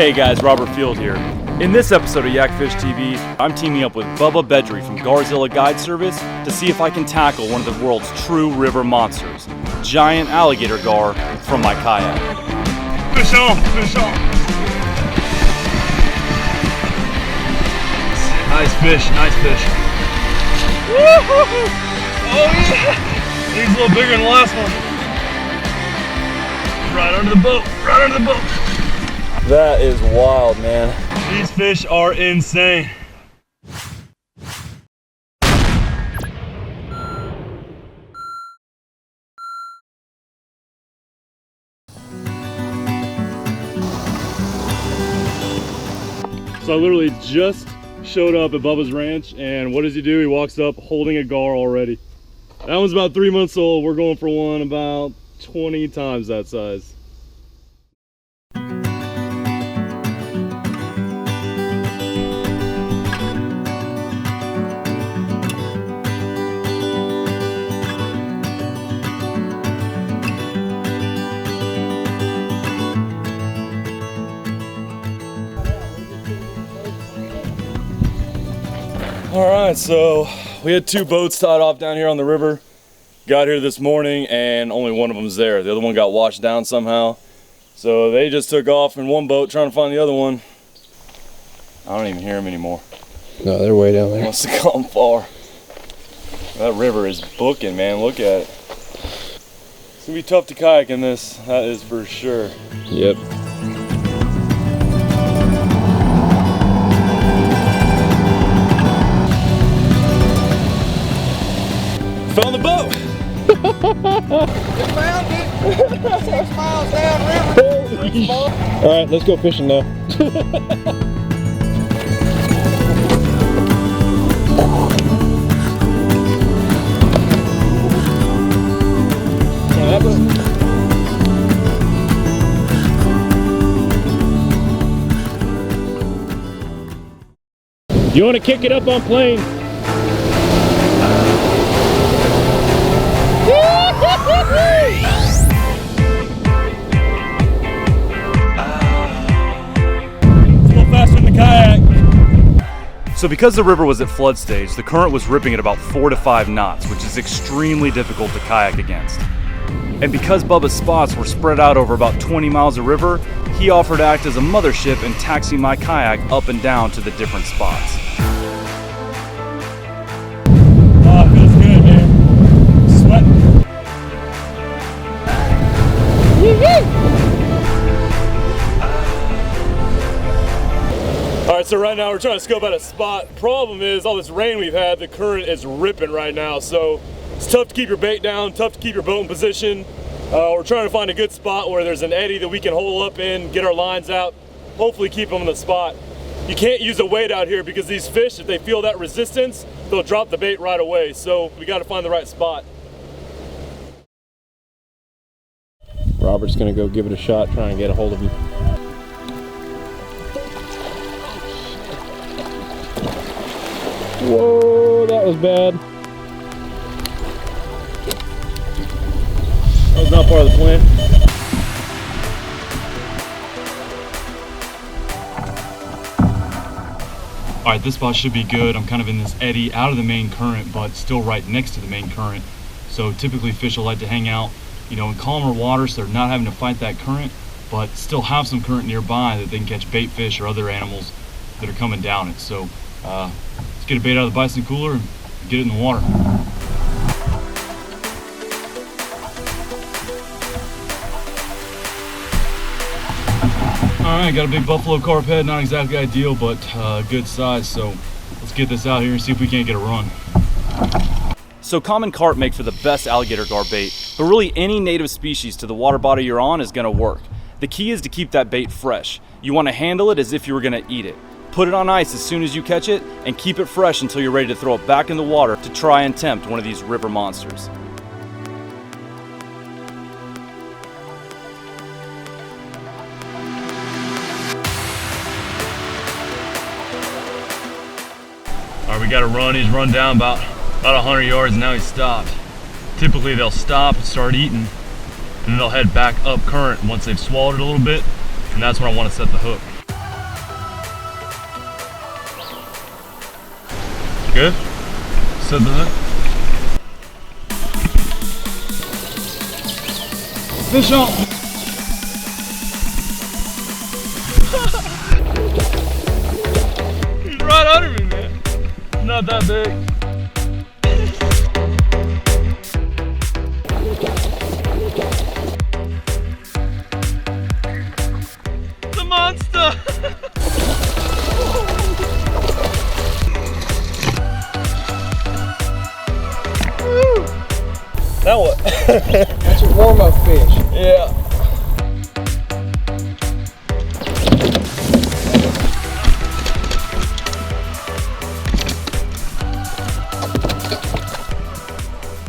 Hey guys, Robert Field here. In this episode of YakFish TV, I'm teaming up with Bubba Bedry from Garzilla Guide Service to see if I can tackle one of the world's true river monsters, giant alligator gar, from my kayak. Fish on, fish on. Nice fish, nice fish. Woo-hoo-hoo. Oh yeah! He's a little bigger than the last one. Right under the boat, right under the boat. That is wild, man. These fish are insane. So I literally just showed up at Bubba's ranch, and what does he do? He walks up holding a gar already. That one's about 3 months old. We're going for one about 20 times that size. All right, so we had 2 boats tied off down here on the river. Got here this morning and only one of them's there. The other one got washed down somehow. So they just took off in one boat trying to find the other one. I don't even hear them anymore. No, they're way down there. Must have gone far. That river is booking, man. Look at it. It's gonna be tough to kayak in this, that is for sure. Yep. Found the boat! You found it! 6 miles downriver. Alright, let's go fishing now. You want to kick it up on plane? So because the river was at flood stage, the current was ripping at about 4 to 5 knots, which is extremely difficult to kayak against. And because Bubba's spots were spread out over about 20 miles of river, he offered to act as a mothership and taxi my kayak up and down to the different spots. Oh, it feels good, man. Sweating. Alright, so right now we're trying to scope out a spot. Problem is, all this rain we've had, the current is ripping right now, so it's tough to keep your bait down, tough to keep your boat in position. We're trying to find a good spot where there's an eddy that we can hole up in, get our lines out, hopefully keep them in the spot. You can't use a weight out here because these fish, if they feel that resistance, they'll drop the bait right away, so we got to find the right spot. Robert's gonna go give it a shot, trying to get a hold of him. Whoa, that was bad. That was not part of the plan. All right, this spot should be good. I'm kind of in this eddy out of the main current, but still right next to the main current. So typically fish will like to hang out, you know, in calmer water, so they're not having to fight that current, but still have some current nearby that they can catch bait fish or other animals that are coming down it. So let's get a bait out of the bison cooler and get it in the water. All right, got a big buffalo carp head, not exactly ideal, but good size. So let's get this out here and see if we can't get a run. So common carp make for the best alligator gar bait, but really any native species to the water body you're on is gonna work. The key is to keep that bait fresh. You wanna handle it as if you were gonna eat it. Put it on ice as soon as you catch it, and keep it fresh until you're ready to throw it back in the water to try and tempt one of these river monsters. All right, we got a run. He's run down about 100 yards, and now he's stopped. Typically they'll stop and start eating, and then they'll head back up current once they've swallowed it a little bit, and that's when I want to set the hook. Good? Set the hook. Fish on! He's right under me, man. Not that big. It's a monster! Now what? That's a warm-up fish. Yeah.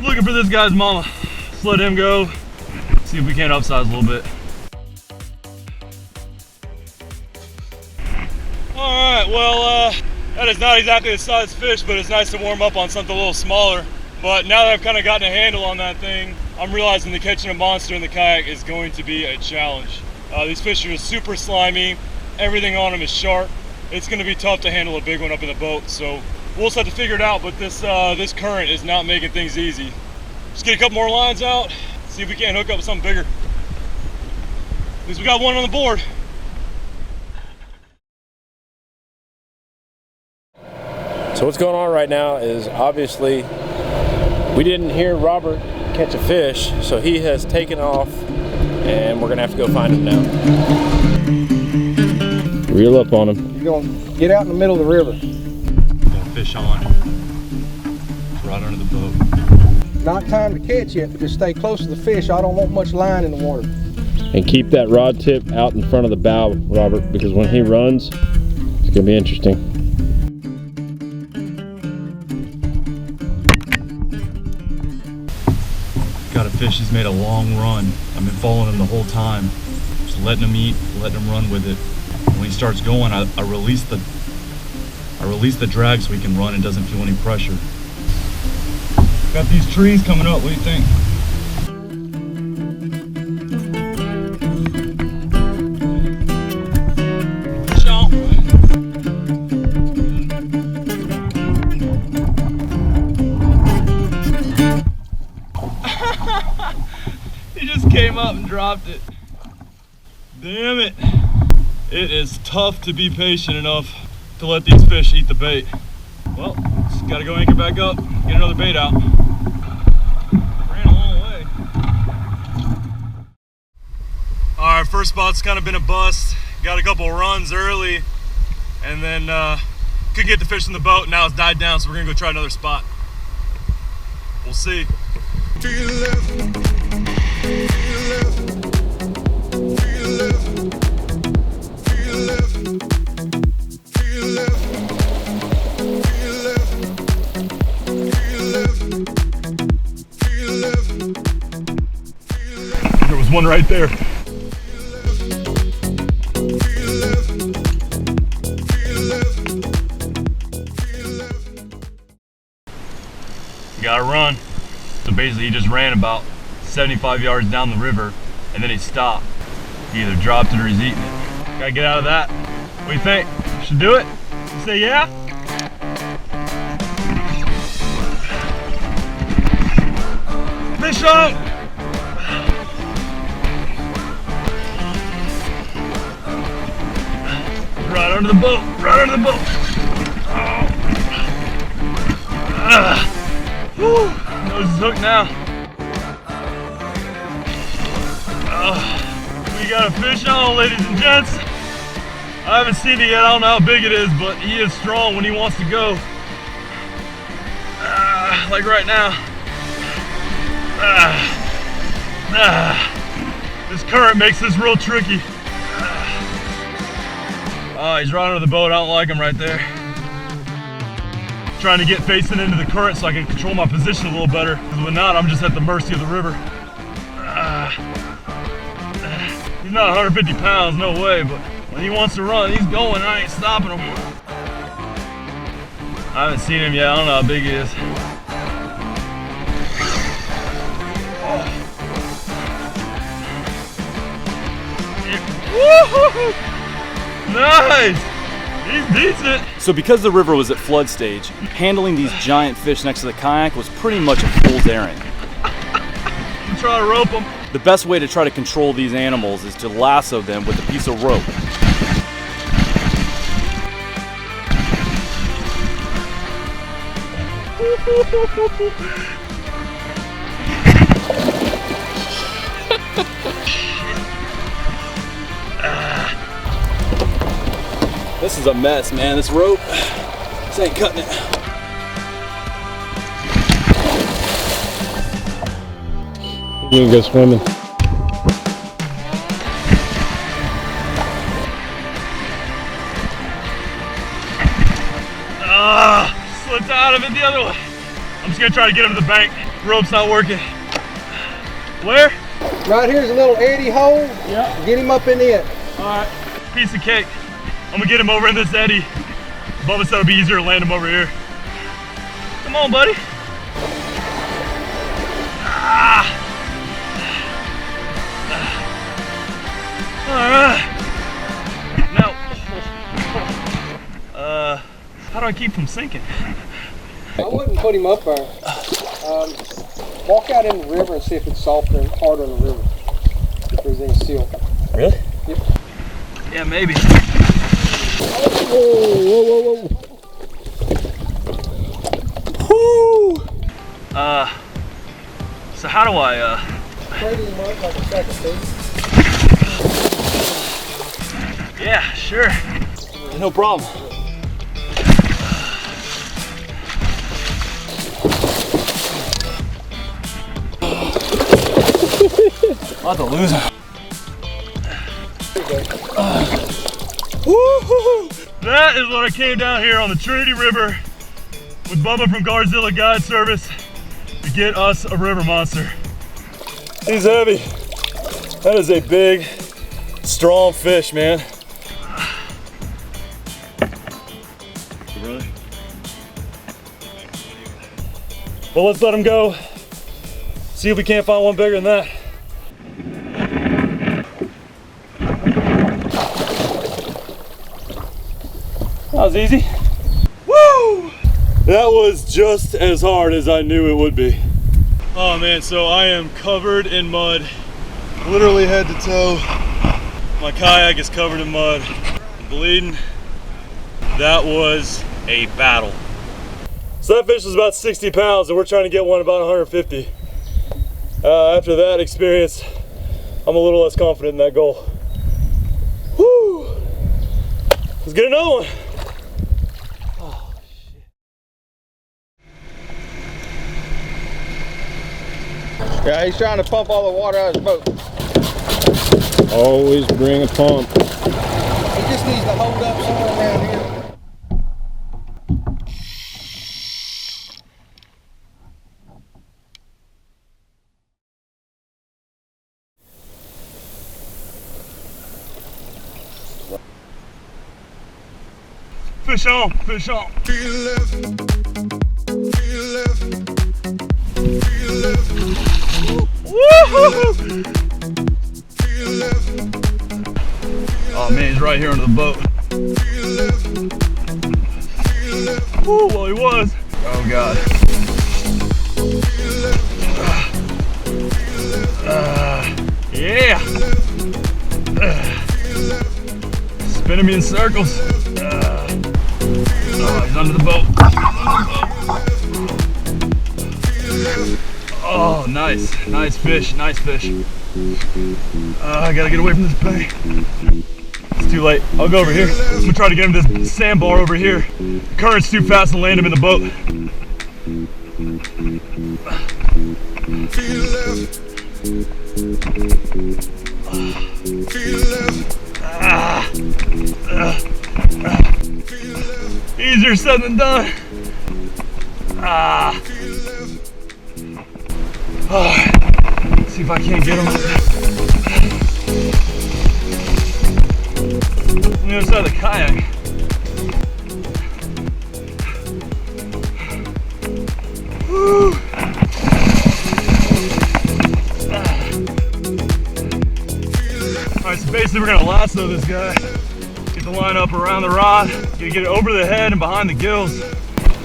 Looking for this guy's mama. Let's let him go. See if we can't upsize a little bit. All right, well, that is not exactly the size fish, but it's nice to warm up on something a little smaller. But now that I've kind of gotten a handle on that thing, I'm realizing that catching a monster in the kayak is going to be a challenge. These fish are super slimy. Everything on them is sharp. It's going to be tough to handle a big one up in the boat. So we'll just have to figure it out. But this current is not making things easy. Just get a couple more lines out. See if we can't hook up with something bigger. At least we got one on the board. So what's going on right now is obviously we didn't hear Robert catch a fish, so he has taken off and we're gonna have to go find him now. Reel up on him. You're gonna get out in the middle of the river. Got a fish on. Right under the boat. Not time to catch yet, but just stay close to the fish. I don't want much line in the water. And keep that rod tip out in front of the bow, Robert, because when he runs, it's gonna be interesting. Got a fish, he's made a long run. I've been following him the whole time. Just letting him eat, letting him run with it. When he starts going, I release the drag so he can run and doesn't feel any pressure. Got these trees coming up, what do you think? Fish on. He just came up and dropped it. Damn it. It is tough to be patient enough to let these fish eat the bait. Well, just gotta go anchor back up, get another bait out. Ran a long way. All right, first spot's kind of been a bust. Got a couple runs early and then couldn't get the fish in the boat. Now it's died down, so we're gonna go try another spot. We'll see. To your left, to your left, to your left, to your left, to your left, to your left, to your left, to your left, to your left. There was one right there. Gotta run. So basically he just ran about 75 yards down the river and then he stopped. He either dropped it or he's eating it. Gotta get out of that. What do you think? Should do it? You say yeah? Fish on! Right under the boat, right under the boat. Whew. Nose is hooked now. We got a fish on, ladies and gents. I haven't seen it yet, I don't know how big it is, but he is strong when he wants to go. Like right now. This current makes this real tricky. Oh, he's right under the boat, I don't like him right there. Trying to get facing into the current so I can control my position a little better. Because when not, I'm just at the mercy of the river. He's not 150 pounds, no way, but when he wants to run, he's going, I ain't stopping him. I haven't seen him yet, I don't know how big he is. Woo-hoo-hoo! Nice! He's decent. So because the river was at flood stage, handling these giant fish next to the kayak was pretty much a fool's errand. I'm trying to rope him. The best way to try to control these animals is to lasso them with a piece of rope. This is a mess, man. This rope, this ain't cutting it. You can go swimming. Slipped out of it the other way. I'm just gonna try to get him to the bank. Rope's not working. Where? Right here's a little eddy hole. Yeah. Get him up in it. All right. Piece of cake. I'm gonna get him over in this eddy. Bubba said it'll be easier to land him over here. Come on, buddy. All right. Now, how do I keep from sinking? I wouldn't put him up there. Walk out in the river and see if it's softer and harder in the river. If there's any silt. Really? Yep. Yeah, maybe. Whoa. Whoo! So how do I, Cradle him up like a sack of food. yeah, sure. No problem. About to lose him. Woo-hoo-hoo. That is what I came down here on the Trinity River with Bubba from Garzilla Guide Service to get us a river monster. He's heavy. That is a big, strong fish, man. Really? Well, let's let him go. See if we can't find one bigger than that. That was easy. Woo! That was just as hard as I knew it would be. Oh man, so I am covered in mud, literally head to toe. My kayak is covered in mud, I'm bleeding. That was a battle. So that fish was about 60 pounds and we're trying to get one about 150. After that experience, I'm a little less confident in that goal. Woo! Let's get another one. Yeah, he's trying to pump all the water out of his boat. Always bring a pump. He just needs to hold up somewhere around here. Fish on, fish on. Feel left. Feel left. Feel left. Woo-hoo-hoo! Feel left. Oh man, he's right here under the boat. Feel left. Feel left. Woo, well he was. Oh God. Feel left. Yeah. Spinning me in circles. Oh, he's under the boat. Oh, nice. Nice fish, nice fish. I gotta get away from this bank. It's too late. I'll go over here. I'm gonna try to get him this sandbar over here. The current's too fast to land him in the boat. Feel left. Feel left. Easier said than done. Let's see if I can't get him. On the other side of the kayak. Woo. Alright, so basically we're gonna lasso this guy. He's Get the line up around the rod. You get it over the head and behind the gills.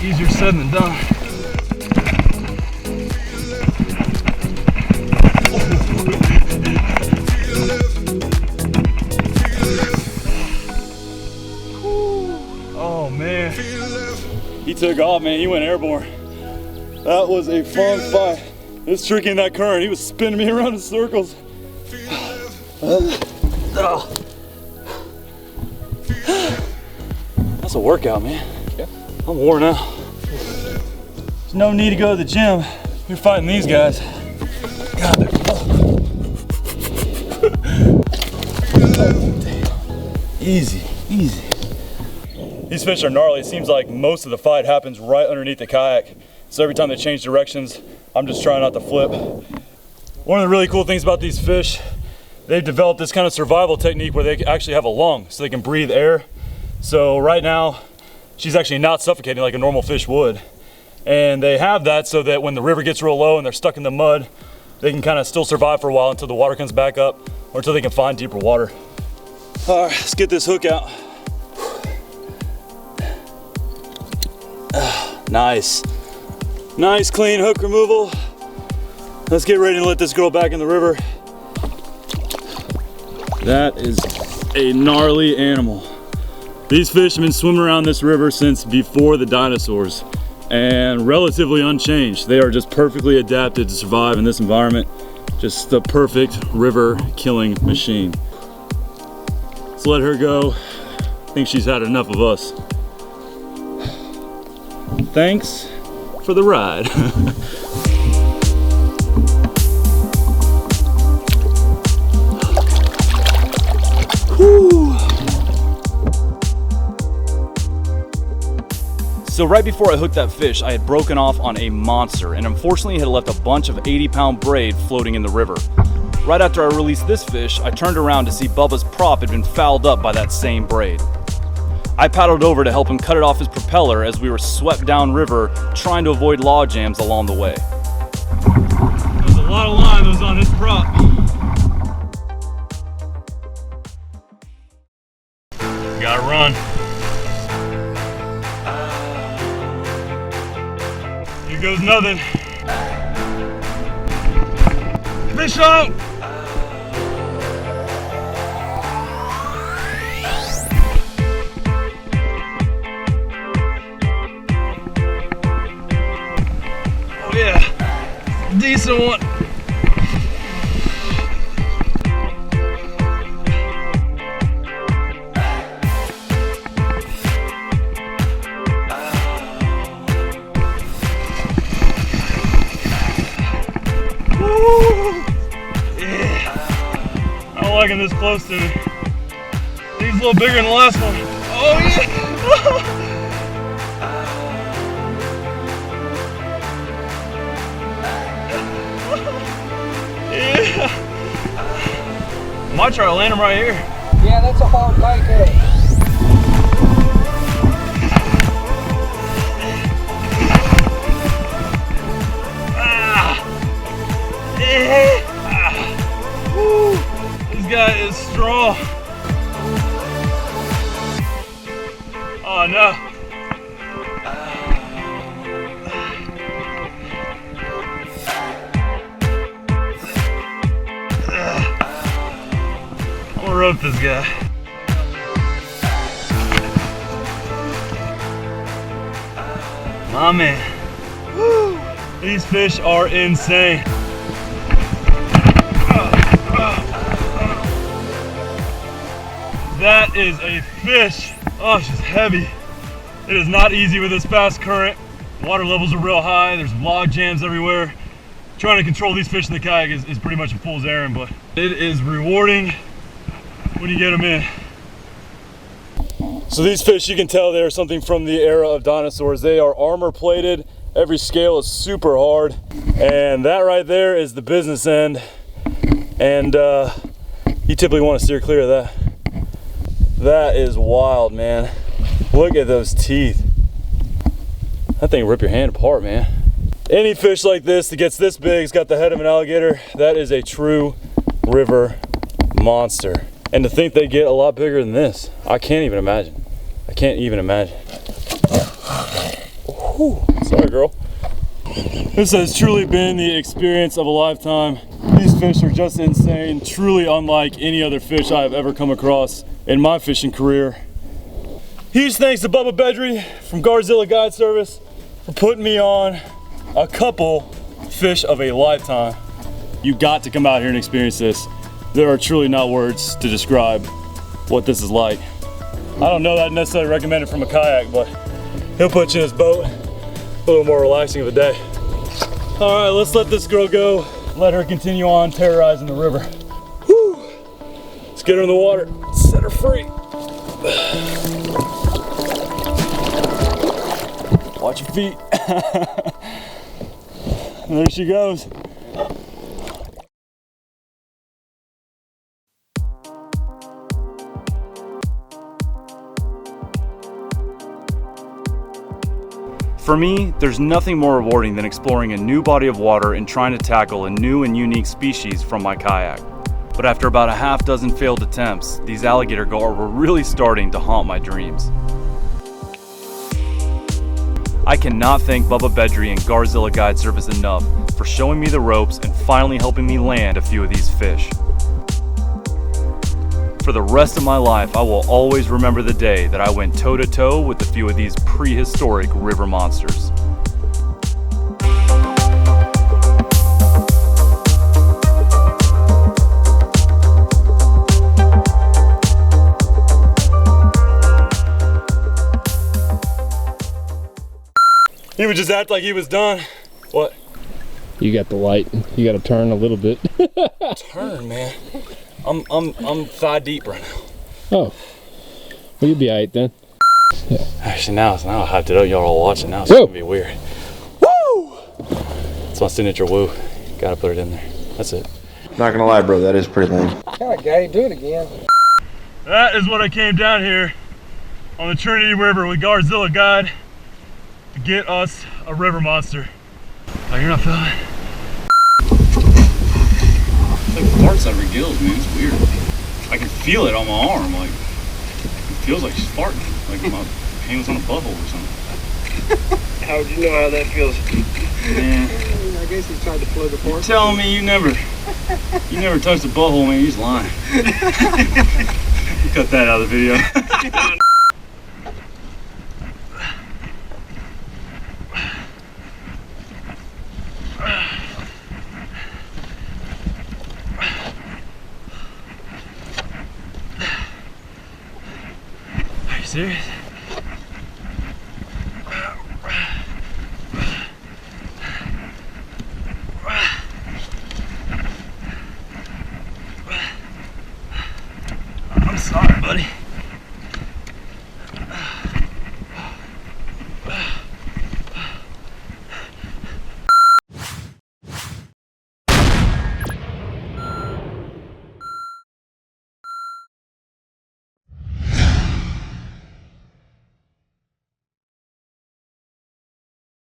Easier said than done. Oh man. He took off, man. He went airborne. That was a fun fight. It's tricky in that current. He was spinning me around in circles. That's a workout, man. Yeah. I'm worn out. There's no need to go to the gym. You're fighting these guys. God, they're tough. Easy, easy. These fish are gnarly. It seems like most of the fight happens right underneath the kayak. So every time they change directions, I'm just trying not to flip. One of the really cool things about these fish, they've developed this kind of survival technique where they actually have a lung so they can breathe air. So right now, she's actually not suffocating like a normal fish would. And they have that so that when the river gets real low and they're stuck in the mud, they can kind of still survive for a while until the water comes back up or until they can find deeper water. All right, let's get this hook out. Nice. Nice clean hook removal. Let's get ready to let this girl back in the river. That is a gnarly animal. These fish have been swimming around this river since before the dinosaurs and relatively unchanged. They are just perfectly adapted to survive in this environment. Just the perfect river killing machine. Let's let her go. I think she's had enough of us. Thanks for the ride. So right before I hooked that fish, I had broken off on a monster and unfortunately had left a bunch of 80-pound braid floating in the river. Right after I released this fish, I turned around to see Bubba's prop had been fouled up by that same braid. I paddled over to help him cut it off his propeller as we were swept downriver trying to avoid log jams along the way. There's a lot of line that was on his prop. Gotta run. Here goes nothing. Fish out! Oh yeah, decent one. Liking this close to me. He's a little bigger than the last one. Oh yeah! Yeah! Might try to land him right here. Yeah, that's a hard bite there. This guy is strong. Oh no. I'm gonna rope this guy. My man. Woo. These fish are insane. That is a fish. Oh, she's heavy. It is not easy with this fast current. Water levels are real high. There's log jams everywhere. Trying to control these fish in the kayak is pretty much a fool's errand, but it is rewarding when you get them in. So these fish, you can tell they are something from the era of dinosaurs. They are armor plated. Every scale is super hard. And that right there is the business end. And you typically want to steer clear of that. That is wild, man. Look at those teeth. That thing will rip your hand apart, man. Any fish like this that gets this big, it's got the head of an alligator, that is a true river monster. And to think they get a lot bigger than this, I can't even imagine. I can't even imagine. Whew. Sorry, girl. This has truly been the experience of a lifetime. These fish are just insane, truly unlike any other fish I have ever come across in my fishing career. Huge thanks to Bubba Bedry from Garzilla Guide Service for putting me on a couple fish of a lifetime. You got to come out here and experience this. There are truly not words to describe what this is like. I don't know that I'd necessarily recommend it from a kayak, but he'll put you in his boat. A little more relaxing of a day. All right, let's let this girl go. Let her continue on terrorizing the river. Whew. Let's get her in the water, set her free. Watch your feet. There she goes. For me, there's nothing more rewarding than exploring a new body of water and trying to tackle a new and unique species from my kayak. But after about a half dozen failed attempts, these alligator gar were really starting to haunt my dreams. I cannot thank Bubba Bedry and Garzilla Guide Service enough for showing me the ropes and finally helping me land a few of these fish. For the rest of my life, I will always remember the day that I went toe-to-toe with a few of these prehistoric river monsters. He would just act like he was done. What? You got the light. You got to turn a little bit. Turn, man. I'm thigh deep right now. Oh, well, you'll be all right then. Yeah. Actually, now I hyped it up. Y'all are watching now. It's Whoa. gonna be weird. Woo! It's my signature woo. Gotta put it in there. That's it. Not gonna lie, bro, that is pretty lame. Kind of gay. Do it again. That is what I came down here on the Trinity River with Garzilla Guide to get us a river monster. Oh, you're not feeling it? It's like farts out of her gills, man. It's weird. I can feel it on my arm. Like, it feels like she's farting. Like my hand was on a bubble or something. How would you know how that feels? Man, I guess he tried to plug the port. telling me you never touched a butthole, man. He's lying. Cut that out of the video. Are you serious?